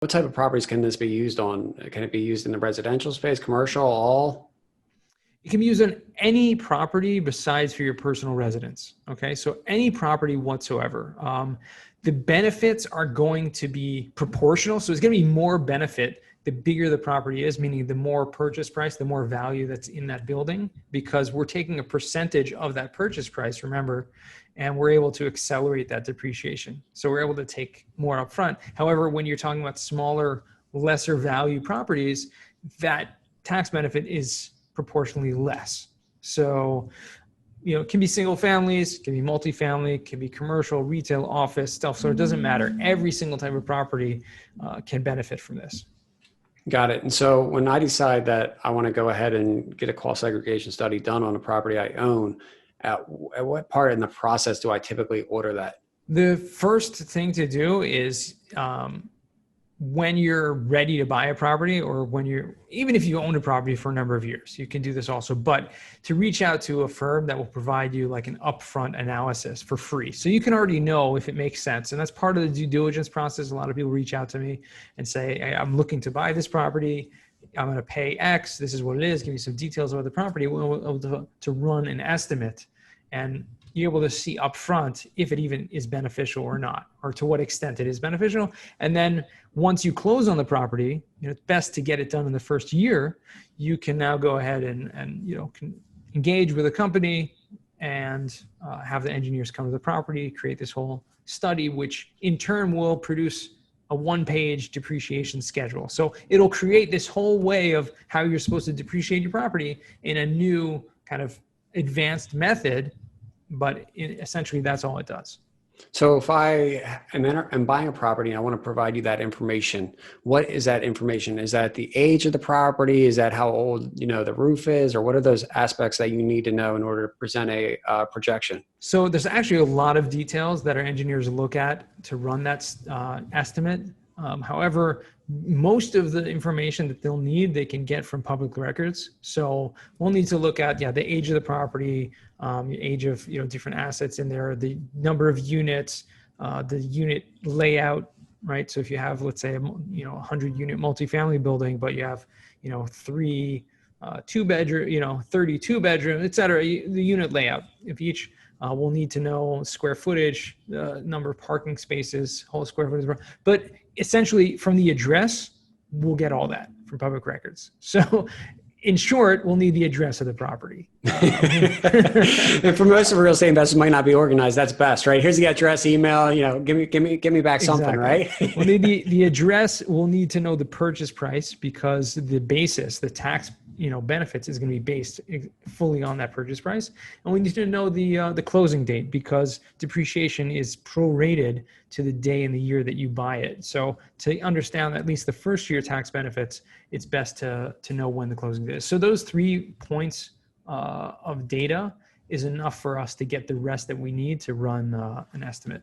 What type of properties can this be used on? Can it be used in the residential space, commercial, all? It can be used on any property besides for your personal residence. Okay, so any property whatsoever. The benefits are going to be proportional. So it's going to be more benefit the bigger the property is, meaning the more purchase price, the more value that's in that building, because we're taking a percentage of that purchase price, remember, and we're able to accelerate that depreciation. So we're able to take more upfront. However, when you're talking about smaller, lesser value properties, that tax benefit is proportionally less. So, it can be single families, can be multifamily, can be commercial, retail, office stuff. So it doesn't matter. Every single type of property can benefit from this. Got it. And so when I decide that I want to go ahead and get a cost segregation study done on a property I own, at what part in the process do I typically order that? The first thing to do is when you're ready to buy a property, or even if you own a property for a number of years, you can do this also, but to reach out to a firm that will provide you like an upfront analysis for free. So you can already know if it makes sense. And that's part of the due diligence process. A lot of people reach out to me and say, hey, I'm looking to buy this property. I'm going to pay X. This is what it is. Give me some details about the property. We'll be able to run an estimate, and you're able to see upfront if it even is beneficial or not, or to what extent it is beneficial. And then once you close on the property, it's best to get it done in the first year. You can now go ahead and can engage with a company and have the engineers come to the property, create this whole study, which in turn will produce a one-page depreciation schedule. So it'll create this whole way of how you're supposed to depreciate your property in a new kind of advanced method. But essentially, that's all it does. So if I am buying a property and I want to provide you that information, what is that information? Is that the age of the property? Is that how old, the roof is? Or what are those aspects that you need to know in order to present a projection? So there's actually a lot of details that our engineers look at to run that estimate. However, most of the information that they'll need, they can get from public records. So we'll need to look at, the age of the property, age of, different assets in there, the number of units, the unit layout, right? So if you have, let's say, 100 unit multifamily building, but you have, 3 2-bedroom, 32 bedroom, et cetera, the unit layout of each. We'll need to know square footage, number of parking spaces, whole square footage. But essentially, from the address, we'll get all that from public records. So in short, we'll need the address of the property. And for most of real estate investors, might not be organized. That's best, right? Here's the address, email, give me back something, right? We'll need the address. We'll need to know the purchase price, because the basis, the tax benefits is going to be based fully on that purchase price. And we need to know the closing date, because depreciation is prorated to the day and the year that you buy it. So to understand at least the first year tax benefits, it's best to know when the closing date is. So those 3 points of data is enough for us to get the rest that we need to run an estimate.